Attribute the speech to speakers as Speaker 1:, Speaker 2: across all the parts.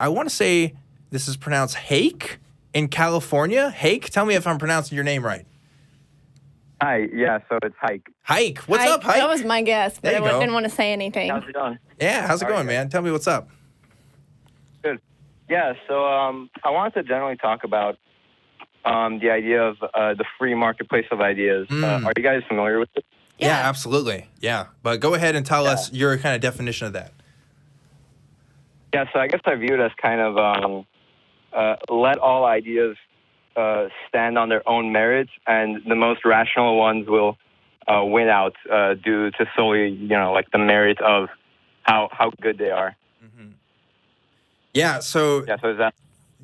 Speaker 1: I want to say this is pronounced Hayk in California. Hayk, tell me if I'm pronouncing your name right.
Speaker 2: Hi, yeah, so it's Hayk.
Speaker 1: Hayk, what's up, Hayk?
Speaker 3: That was my guess, but I
Speaker 1: There you go.
Speaker 3: didn't want to say anything.
Speaker 2: How's it going?
Speaker 1: Yeah, how's it going, man? Tell me what's up.
Speaker 2: Good. Yeah, so I wanted to generally talk about the idea of the free marketplace of ideas. Are you guys familiar with it?
Speaker 1: Yeah, absolutely. Yeah, but go ahead and tell us your kind of definition of that.
Speaker 2: Yeah, so I guess I view it as kind of let all ideas stand on their own merits, and the most rational ones will win out due to solely, like the merit of how good they are.
Speaker 1: Mm-hmm. Yeah, so
Speaker 2: is that?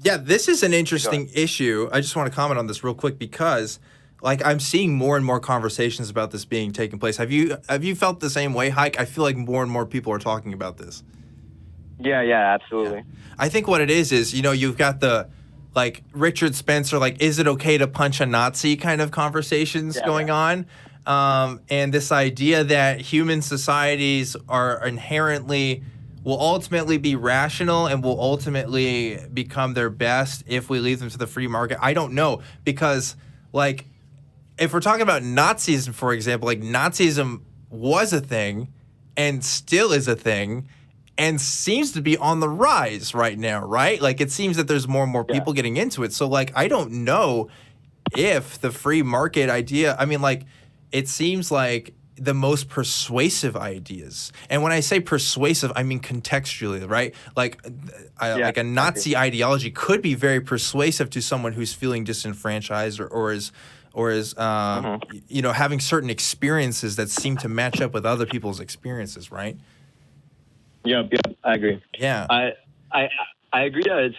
Speaker 1: Yeah, this is an interesting issue. I just want to comment on this real quick because, like, I'm seeing more and more conversations about this being taking place. Have you felt the same way, Hayk? I feel like more and more people are talking about this.
Speaker 2: Yeah, absolutely.
Speaker 1: Yeah. I think what it is, you've got the, like, Richard Spencer, like, is it okay to punch a Nazi kind of conversations going on? And this idea that human societies are inherently, will ultimately be rational and will ultimately become their best if we leave them to the free market. I don't know, because, like, if we're talking about Nazism, for example, like, Nazism was a thing and still is a thing and seems to be on the rise right now, right? Like, it seems that there's more and more people getting into it. So, like, I don't know if the free market idea, I mean, like, it seems like the most persuasive ideas. And when I say persuasive, I mean contextually, right? Like, like a Nazi ideology could be very persuasive to someone who's feeling disenfranchised or is having certain experiences that seem to match up with other people's experiences, right?
Speaker 2: Yep, I agree.
Speaker 1: Yeah,
Speaker 2: I agree that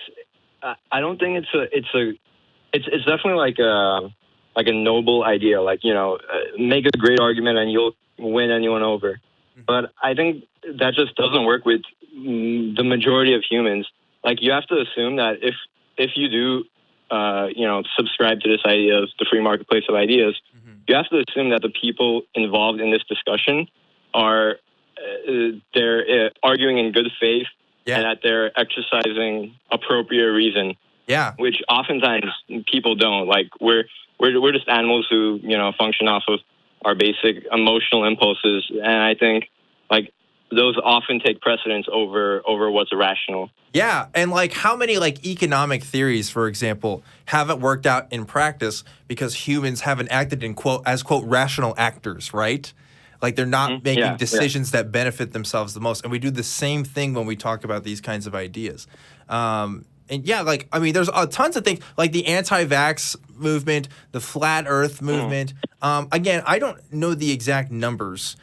Speaker 2: I don't think it's definitely like a noble idea, like, make a great argument and you'll win anyone over. Mm-hmm. But I think that just doesn't work with the majority of humans. Like, you have to assume that if you do subscribe to this idea of the free marketplace of ideas, you have to assume that the people involved in this discussion are they're arguing in good faith and that they're exercising appropriate reason.
Speaker 1: Yeah.
Speaker 2: Which oftentimes people don't. Like, we're just animals who, function off of our basic emotional impulses. And I think, like, those often take precedence over what's rational.
Speaker 1: Yeah, and, like, how many, like, economic theories, for example, haven't worked out in practice because humans haven't acted in, quote, as, quote, rational actors, right? Like, they're not making decisions that benefit themselves the most. And we do the same thing when we talk about these kinds of ideas. And yeah, like, I mean, there's tons of things, like the anti-vax movement, the flat earth movement. Again, I don't know the exact numbers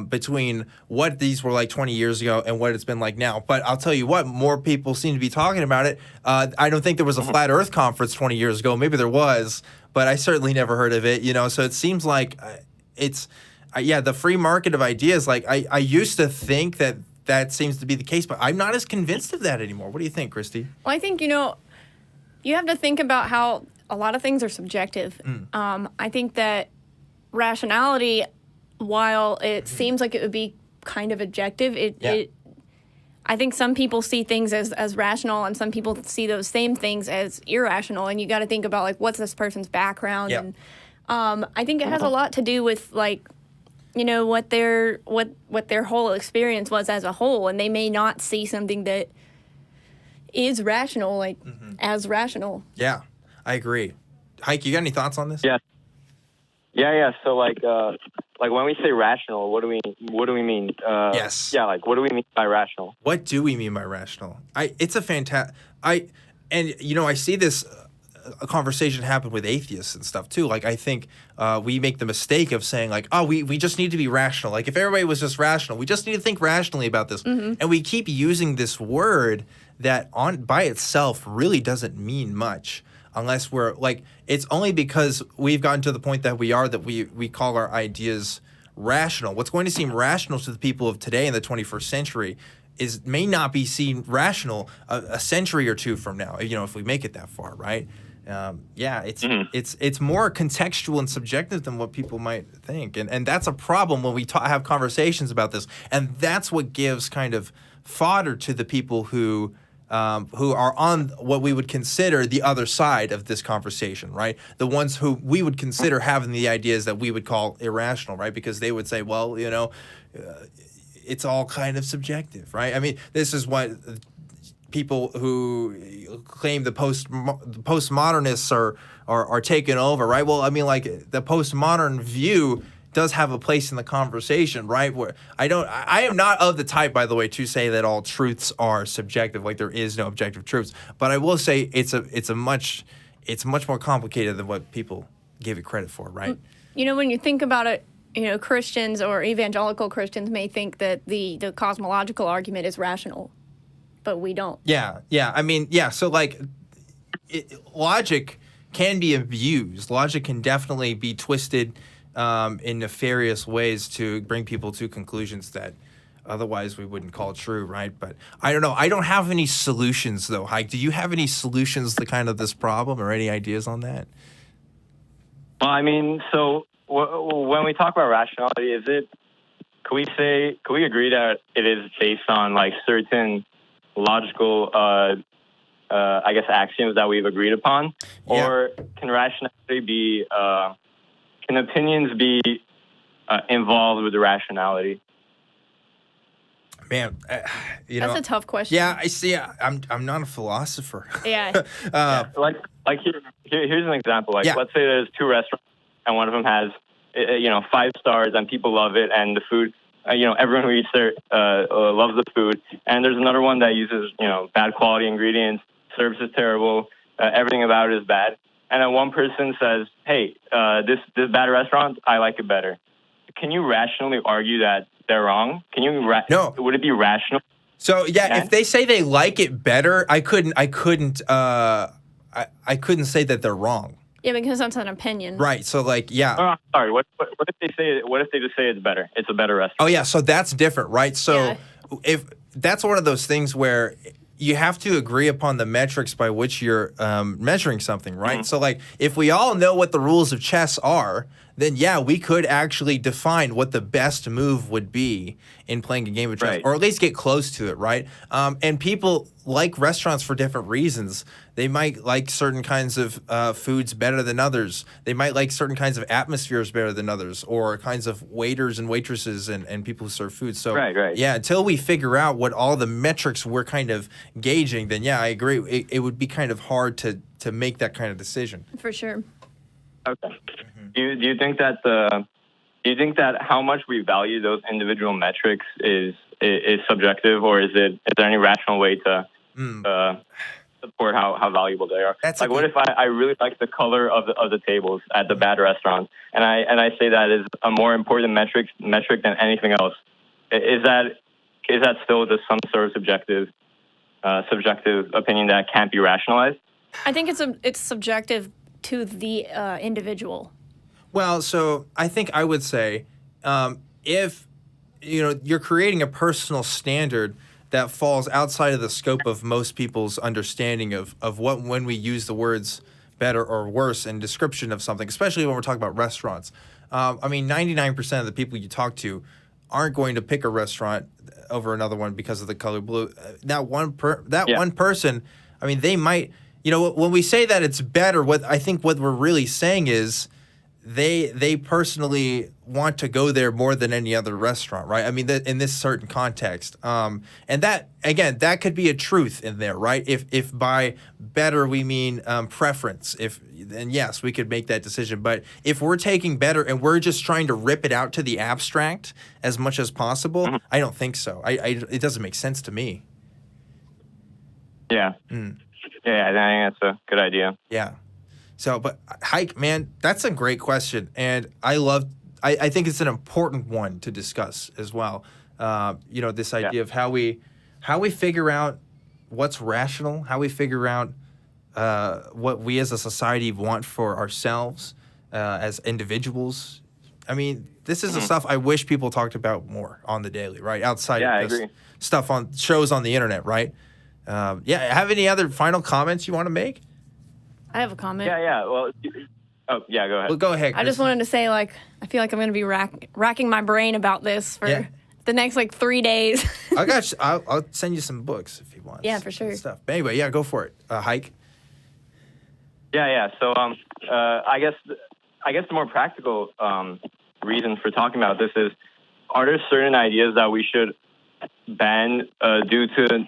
Speaker 1: between what these were like 20 years ago and what it's been like now. But I'll tell you what, more people seem to be talking about it. I don't think there was a flat earth conference 20 years ago. Maybe there was, but I certainly never heard of it, So it seems like it's, the free market of ideas. Like, I used to think that seems to be the case, but I'm not as convinced of that anymore. What do you think, Christy?
Speaker 3: Well, I think, you have to think about how a lot of things are subjective. I think that rationality, while it seems like it would be kind of objective, I think some people see things as rational and some people see those same things as irrational. And you got to think about, like, what's this person's background? And I think it has a lot to do with, like, what their whole experience was as a whole, and they may not see something that is rational, like as rational.
Speaker 1: Yeah, I agree. Hayk, you got any thoughts on this?
Speaker 2: Yeah. So like when we say rational, what do we mean?
Speaker 1: Yes.
Speaker 2: Yeah, like, what do we mean by rational?
Speaker 1: What do we mean by rational? It's a fantastic. I see this. A conversation happen with atheists and stuff too. Like, I think we make the mistake of saying, like, oh, we just need to be rational. Like, if everybody was just rational, we just need to think rationally about this. And we keep using this word that by itself really doesn't mean much unless we're like, it's only because we've gotten to the point that we call our ideas rational. What's going to seem rational to the people of today in the 21st century may not be seen rational a century or two from now, if we make it that far, right? It's more contextual and subjective than what people might think, and that's a problem when we have conversations about this, and that's what gives kind of fodder to the people who who are on what we would consider the other side of this conversation, right? The ones who we would consider having the ideas that we would call irrational, right? Because they would say, well, it's all kind of subjective, right? I mean, this is what people who claim the postmodernists are taking over, right? Well, I mean, like the postmodern view does have a place in the conversation, right? Where I am not of the type, by the way, to say that all truths are subjective, like there is no objective truths. But I will say it's much more complicated than what people give it credit for, right?
Speaker 3: When you think about it, Christians or evangelical Christians may think that the cosmological argument is rational, but we don't.
Speaker 1: Yeah. I mean, yeah. So like, logic can be abused. Logic can definitely be twisted in nefarious ways to bring people to conclusions that otherwise we wouldn't call true, right? But I don't know. I don't have any solutions, though. Hayk, do you have any solutions to kind of this problem or any ideas on that?
Speaker 2: Well, I mean, so when we talk about rationality, can we agree that it is based on like certain logical, I guess, axioms that we've agreed upon?
Speaker 1: Yeah.
Speaker 2: Or can rationality be, can opinions be involved with the rationality?
Speaker 1: Man,
Speaker 3: that's a tough question.
Speaker 1: Yeah, I see. I'm not a philosopher.
Speaker 3: Yeah.
Speaker 2: Like here's an example. Like, let's say there's two restaurants and one of them has, 5 stars and people love it, and the food, everyone who eats there loves the food. And there's another one that uses, bad quality ingredients, service is terrible, everything about it is bad. And then one person says, hey, this bad restaurant, I like it better. Can you rationally argue that they're wrong? Can you?
Speaker 1: No.
Speaker 2: Would it be rational?
Speaker 1: So if they say they like it better, I couldn't say that they're wrong.
Speaker 3: Yeah, because that's an opinion.
Speaker 1: Right. So like, yeah.
Speaker 2: Oh, sorry. What if they say? What if they just say it's better? It's a better restaurant.
Speaker 1: Oh yeah. So that's different, right? So if that's one of those things where you have to agree upon the metrics by which you're measuring something, right? Mm-hmm. So like, if we all know what the rules of chess are, then yeah, we could actually define what the best move would be in playing a game of chess,
Speaker 2: right,
Speaker 1: or at least get close to it, right? And people like restaurants for different reasons. They might like certain kinds of foods better than others. They might like certain kinds of atmospheres better than others, or kinds of waiters and waitresses and people who serve food. So
Speaker 2: right.
Speaker 1: Yeah, until we figure out what all the metrics we're kind of gauging, then yeah, I agree. It would be kind of hard to make that kind of decision.
Speaker 3: For sure.
Speaker 2: Okay. Mm-hmm. Do you think that how much we value those individual metrics is subjective, or is there any rational way to support how valuable they are?
Speaker 1: That's
Speaker 2: like, what if I really like the color of the tables at the bad restaurant, and I say that is a more important metric than anything else? Is that still just some sort of subjective opinion that can't be rationalized?
Speaker 3: I think it's subjective to the individual.
Speaker 1: Well, so I think I would say if you're creating a personal standard that falls outside of the scope of most people's understanding of what, when we use the words better or worse in description of something, especially when we're talking about restaurants. I mean, 99% of the people you talk to aren't going to pick a restaurant over another one because of the color blue. One person, I mean, they might, when we say that it's better, what we're really saying is they personally want to go there more than any other restaurant, right? I mean, in this certain context. And that, again, that could be a truth in there, right? If by better we mean preference, then yes, we could make that decision. But if we're taking better and we're just trying to rip it out to the abstract as much as possible, I don't think so. It doesn't make sense to me.
Speaker 2: Yeah. Yeah, I think that's a good idea.
Speaker 1: Yeah. So, but Hayk, man, that's a great question, and I think it's an important one to discuss as well. This idea of how we figure out what's rational, how we figure out what we as a society want for ourselves as individuals. I mean, this is the stuff I wish people talked about more on the daily, right? Outside of this stuff on shows on the internet, right? Have any other final comments you want to make?
Speaker 3: I have a comment.
Speaker 2: Yeah. Well, go ahead.
Speaker 1: Well, go ahead,
Speaker 3: I just wanted to say, I feel like I'm going to be racking my brain about this for the next like 3 days.
Speaker 1: I got you. I'll send you some books if you want.
Speaker 3: Yeah, for sure.
Speaker 1: Stuff. But anyway, yeah, go for it. Hayk.
Speaker 2: Yeah. So I guess the more practical reason for talking about this is, are there certain ideas that we should ban due to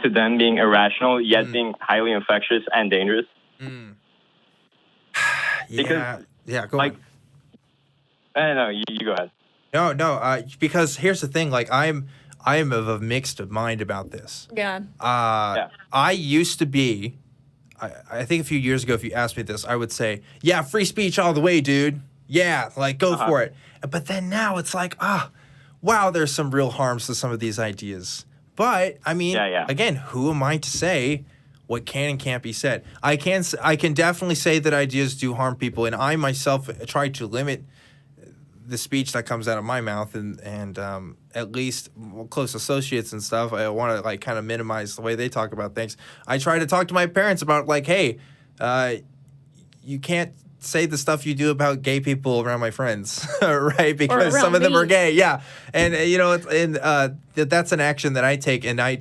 Speaker 2: them being irrational yet being highly infectious and dangerous?
Speaker 1: Yeah. Go
Speaker 2: like,
Speaker 1: on.
Speaker 2: No, you go ahead.
Speaker 1: No. Because here's the thing. Like, I am of a mixed mind about this.
Speaker 3: Yeah.
Speaker 1: I used to be. I think a few years ago, if you asked me this, I would say, yeah, free speech all the way, dude. Yeah, like, go for it. But then now it's like, wow, there's some real harms to some of these ideas. But, I mean, again, who am I to say what can and can't be said? I can definitely say that ideas do harm people, and I myself try to limit the speech that comes out of my mouth, and at least close associates and stuff. I want to like kind of minimize the way they talk about things. I try to talk to my parents about like, hey, you can't say the stuff you do about gay people around my friends, right? Because some of them are gay, yeah. And that's an action that I take, and I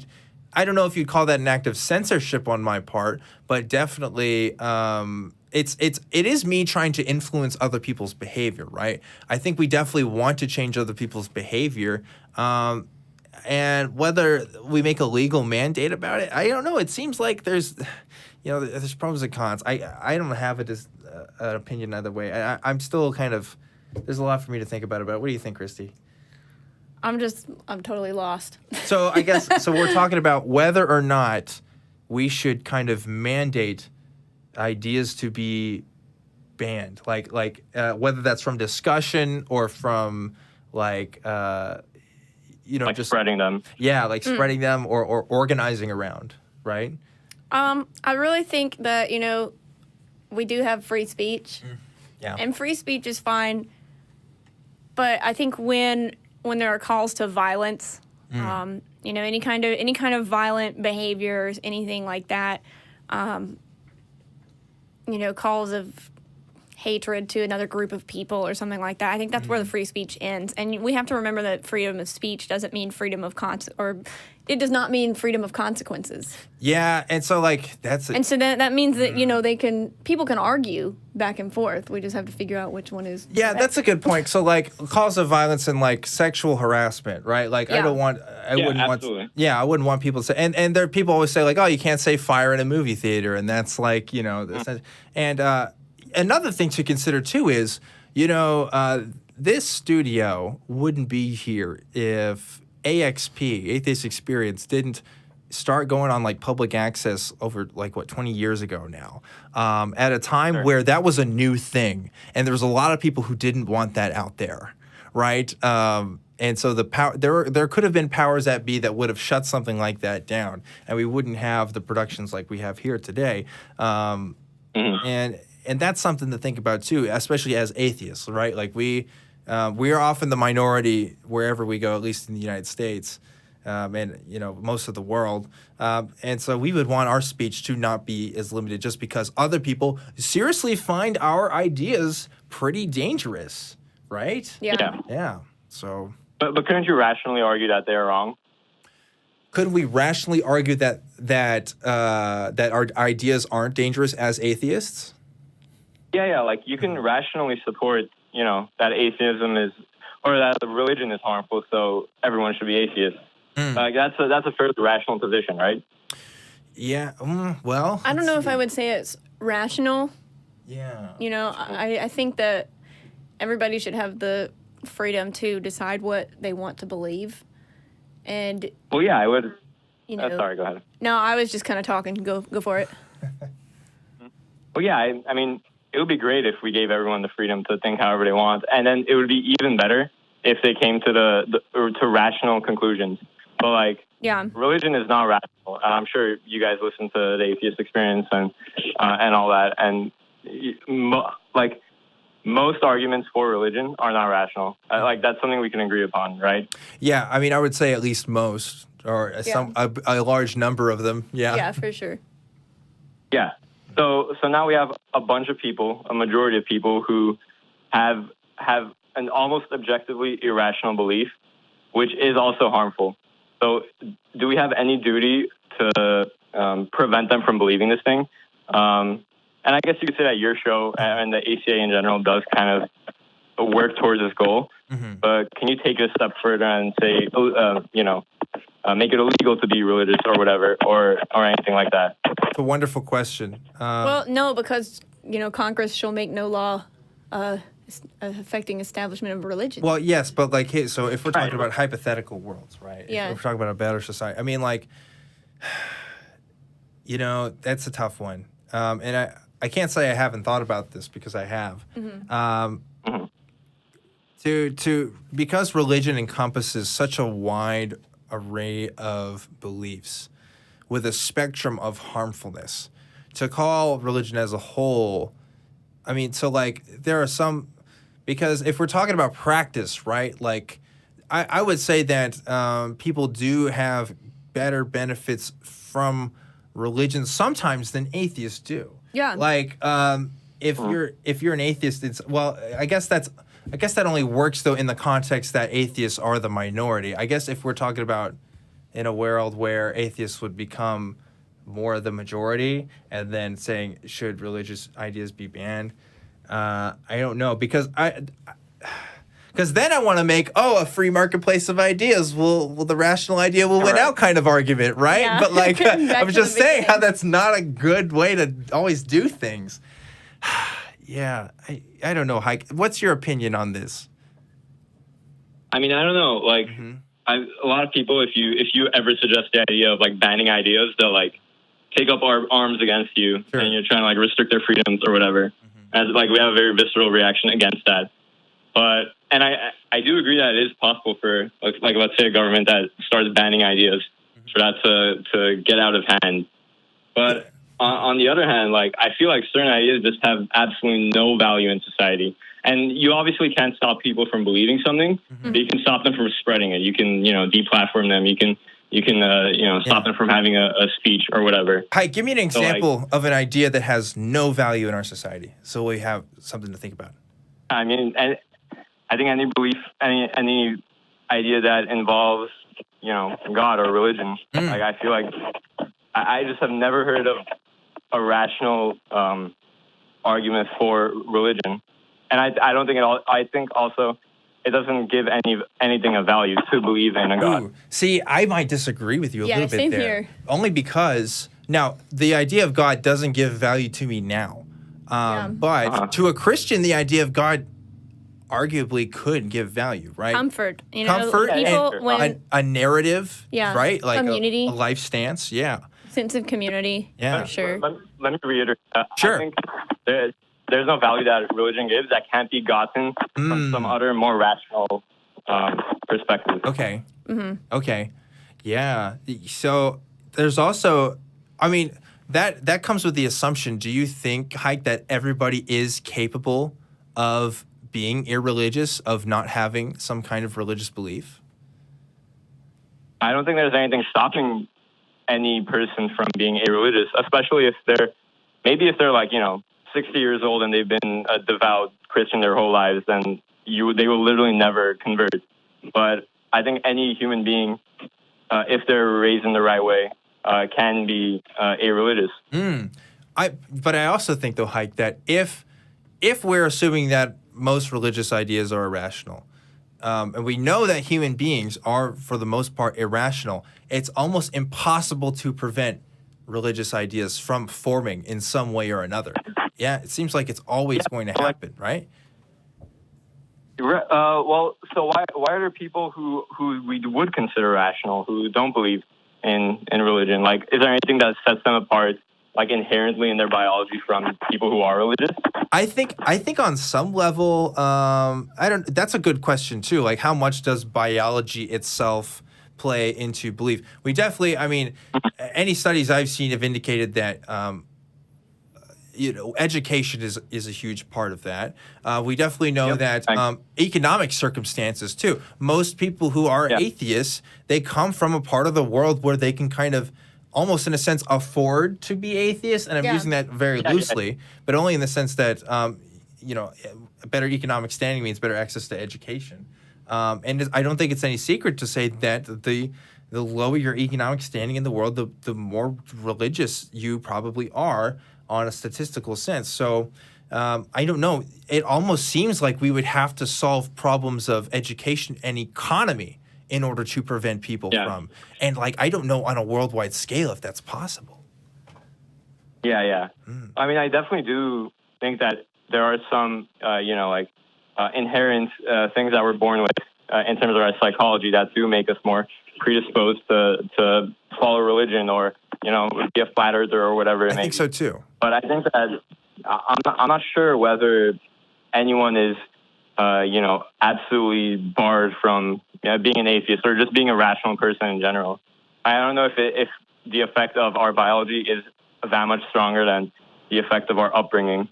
Speaker 1: don't know if you'd call that an act of censorship on my part, but definitely. It is me trying to influence other people's behavior, right? I think we definitely want to change other people's behavior, and whether we make a legal mandate about it, I don't know. It seems like there's pros and cons. I don't have an opinion either way. I'm still kind of, there's a lot for me to think about it. What do you think, Christy?
Speaker 3: I'm totally lost.
Speaker 1: So I guess we're talking about whether or not we should kind of mandate ideas to be banned, like whether that's from discussion or from like just
Speaker 2: spreading them.
Speaker 1: Yeah, like spreading them or organizing around, right?
Speaker 3: I really think that we do have free speech, and free speech is fine. But I think when there are calls to violence, any kind of violent behaviors, anything like that. Calls of hatred to another group of people or something like that. I think that's where the free speech ends. And we have to remember that freedom of speech doesn't mean freedom of it does not mean freedom of consequences.
Speaker 1: Yeah, and so like that's
Speaker 3: and so that means that people can argue back and forth. We just have to figure out which one is.
Speaker 1: Yeah, that's a good point. So like calls of violence and like sexual harassment, right? Like I wouldn't want people to say, and there people always say like, oh, you can't say fire in a movie theater, and that's like and another thing to consider too is this studio wouldn't be here if AXP, Atheist Experience, didn't start going on like public access over like 20 years ago now, at a time where that was a new thing, and there was a lot of people who didn't want that out there, right? And so there could have been powers that be that would have shut something like that down, and we wouldn't have the productions like we have here today. And that's something to think about too, especially as atheists, right? Like we are often the minority wherever we go, at least in the United States, and most of the world. And so we would want our speech to not be as limited, just because other people seriously find our ideas pretty dangerous, right? Yeah. So.
Speaker 2: But couldn't you rationally argue that they're wrong?
Speaker 1: Couldn't we rationally argue that our ideas aren't dangerous as atheists?
Speaker 2: Yeah. Like you can rationally support, that atheism is, or that the religion is harmful, so everyone should be atheist. Like that's a fairly rational position, right?
Speaker 1: Yeah. Well,
Speaker 3: I don't know if I would say it's rational.
Speaker 1: Yeah.
Speaker 3: I think that everybody should have the freedom to decide what they want to believe, and.
Speaker 2: Well, yeah, I would. Sorry, go ahead.
Speaker 3: No, I was just kind of talking. Go for it.
Speaker 2: Well, yeah, I mean, it would be great if we gave everyone the freedom to think however they want, and then it would be even better if they came to to rational conclusions. But religion is not rational. I'm sure you guys listen to the Atheist Experience and all that, and most arguments for religion are not rational. That's something we can agree upon, right?
Speaker 1: Yeah, I mean, I would say at least most, or a large number of them. Yeah.
Speaker 3: Yeah, for sure.
Speaker 2: Yeah. So now we have a bunch of people, a majority of people who have an almost objectively irrational belief, which is also harmful. So do we have any duty to prevent them from believing this thing? And I guess you could say that your show and the ACA in general does kind of work towards this goal. But can you take it a step further and say, make it illegal to be religious or whatever, or anything like that?
Speaker 1: It's a wonderful question.
Speaker 3: Well, no, because, Congress shall make no law affecting establishment of religion.
Speaker 1: Well, yes, but like, hey, so if we're talking about hypothetical worlds, right?
Speaker 3: Yeah.
Speaker 1: If we're talking about a better society. I mean, like, that's a tough one. And I can't say I haven't thought about this because I have. Because religion encompasses such a wide array of beliefs with a spectrum of harmfulness, to call religion as a whole, I mean, so like there are some, because if we're talking about practice, right, like I would say that people do have better benefits from religion sometimes than atheists do.
Speaker 3: Yeah.
Speaker 1: Like if you're an atheist, I guess that only works though in the context that atheists are the minority. I guess if we're talking about in a world where atheists would become more the majority and then saying should religious ideas be banned, I don't know, because then I want to make a free marketplace of ideas will the rational idea will win out kind of argument, right?
Speaker 3: Yeah.
Speaker 1: But like I'm just saying how
Speaker 3: beginning.
Speaker 1: that's not a good way to always do things. Yeah, I don't know, Hayk. What's your opinion on this?
Speaker 2: I mean, I don't know. Like, a lot of people, if you ever suggest the idea of like banning ideas, they'll like take up arms against you,
Speaker 1: Sure.
Speaker 2: and you're trying to like restrict their freedoms or whatever. And like we have a very visceral reaction against that. But I do agree that it is possible for like let's say a government that starts banning ideas for that to get out of hand. But on the other hand, like I feel like certain ideas just have absolutely no value in society. And you obviously can't stop people from believing something, but you can stop them from spreading it. You can, deplatform them. You can stop them from having a speech or whatever.
Speaker 1: Hi, give me an example of an idea that has no value in our society, so we have something to think about.
Speaker 2: I mean, I think any belief, any idea that involves, God or religion, like I feel like I just have never heard of a rational argument for religion. And I don't think I think also it doesn't give anything of value to believe in a God.
Speaker 1: Ooh. See, I might disagree with you a little bit
Speaker 3: same
Speaker 1: there.
Speaker 3: here.
Speaker 1: Only because now the idea of God doesn't give value to me now. But to a Christian, the idea of God arguably could give value, right?
Speaker 3: Comfort.
Speaker 1: Comfort
Speaker 3: people
Speaker 1: and
Speaker 3: when
Speaker 1: a narrative, right? Like
Speaker 3: community.
Speaker 1: a life stance,
Speaker 3: sense of community,
Speaker 1: Yeah.
Speaker 3: for sure.
Speaker 2: Let me reiterate.
Speaker 1: Sure.
Speaker 2: I think there's no value that religion gives that can't be gotten from some other more rational perspective.
Speaker 1: Okay. Okay. Yeah. So there's also, I mean, that comes with the assumption. Do you think, Hayk, that everybody is capable of being irreligious, of not having some kind of religious belief?
Speaker 2: I don't think there's anything stopping any person from being irreligious, especially if they're like, 60 years old and they've been a devout Christian their whole lives, then they will literally never convert. But I think any human being, if they're raised in the right way, can be irreligious.
Speaker 1: But I also think, though, Hayk, that if we're assuming that most religious ideas are irrational, and we know that human beings are, for the most part, irrational, it's almost impossible to prevent religious ideas from forming in some way or another. Yeah, it seems like it's always going to happen, right?
Speaker 2: Well, so why are there people who we would consider rational who don't believe in religion? Like, is there anything that sets them apart, like inherently in their biology, from people who are religious?
Speaker 1: I think on some level, that's a good question too. Like, how much does biology itself play into belief? We definitely, I mean, any studies I've seen have indicated that, education is a huge part of that. We definitely know that economic circumstances too. Most people who are atheists, they come from a part of the world where they can kind of, almost in a sense, afford to be atheists, and I'm using that very loosely, but only in the sense that, a better economic standing means better access to education. And I don't think it's any secret to say that the lower your economic standing in the world, the more religious you probably are on a statistical sense. So I don't know. It almost seems like we would have to solve problems of education and economy in order to prevent people from. And like, I don't know on a worldwide scale if that's possible.
Speaker 2: Yeah. I mean, I definitely do think that there are some, inherent things that we're born with in terms of our psychology that do make us more predisposed to follow religion or, be a flat earther or whatever it may be.
Speaker 1: I think so too.
Speaker 2: But I think that I'm not sure whether anyone is, absolutely barred from being an atheist or just being a rational person in general. I don't know if the effect of our biology is that much stronger than the effect of our upbringing.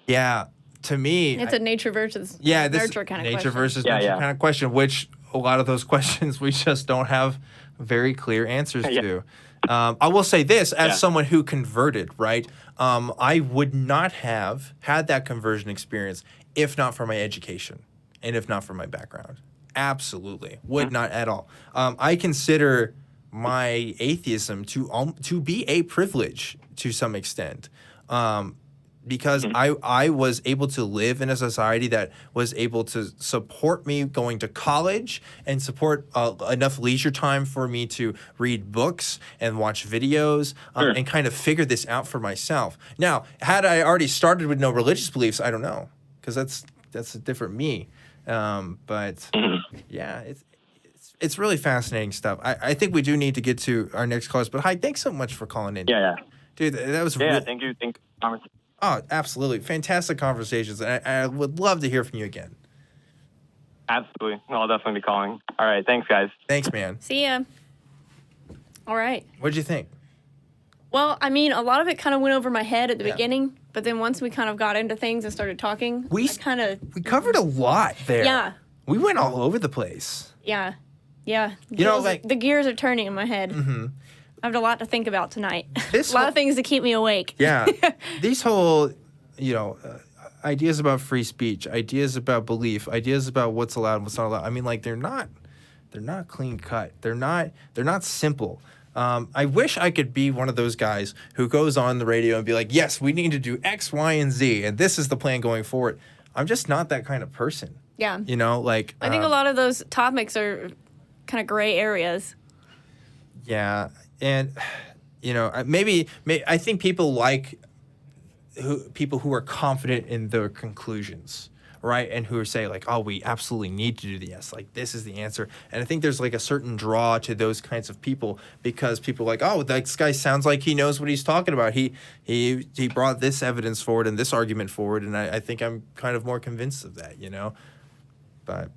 Speaker 1: Yeah, to me,
Speaker 3: it's a nature versus nurture kind of question.
Speaker 1: Nature versus nurture kind of question, which a lot of those questions we just don't have very clear answers to. I will say this, as someone who converted, right? I would not have had that conversion experience if not for my education and if not for my background. Absolutely. Would not at all. I consider my atheism to be a privilege to some extent. Because I was able to live in a society that was able to support me going to college and support enough leisure time for me to read books and watch videos and kind of figure this out for myself. Now, had I already started with no religious beliefs, I don't know, because that's a different me. But yeah, it's really fascinating stuff. I think we do need to get to our next calls. But Hayk, thanks so much for calling in.
Speaker 2: Yeah.
Speaker 1: Dude, that was
Speaker 2: thank you.
Speaker 1: Oh, absolutely. Fantastic conversations. And I would love to hear from you again.
Speaker 2: Absolutely. I'll definitely be calling. All right. Thanks, guys.
Speaker 1: Thanks, man.
Speaker 3: See ya. All right.
Speaker 1: What'd you think?
Speaker 3: Well, I mean, a lot of it kind of went over my head at the beginning, but then once we kind of got into things and started talking, we
Speaker 1: covered a lot there.
Speaker 3: Yeah.
Speaker 1: We went all over the place.
Speaker 3: Yeah.
Speaker 1: The
Speaker 3: gears are turning in my head.
Speaker 1: Mm-hmm.
Speaker 3: I have a lot to think about tonight. A lot of things to keep me awake.
Speaker 1: Yeah. These whole, ideas about free speech, ideas about belief, ideas about what's allowed and what's not allowed. I mean, like, they're not clean cut. They're not simple. I wish I could be one of those guys who goes on the radio and be like, yes, we need to do X, Y, and Z, and this is the plan going forward. I'm just not that kind of person.
Speaker 3: Yeah.
Speaker 1: I
Speaker 3: think a lot of those topics are kind of gray areas.
Speaker 1: Yeah. And, maybe I think people like people who are confident in their conclusions, right? And who are saying like, oh, we absolutely need to do this. Like, this is the answer. And I think there's like a certain draw to those kinds of people because people are like, oh, this guy sounds like he knows what he's talking about. He brought this evidence forward and this argument forward. And I think I'm kind of more convinced of that, But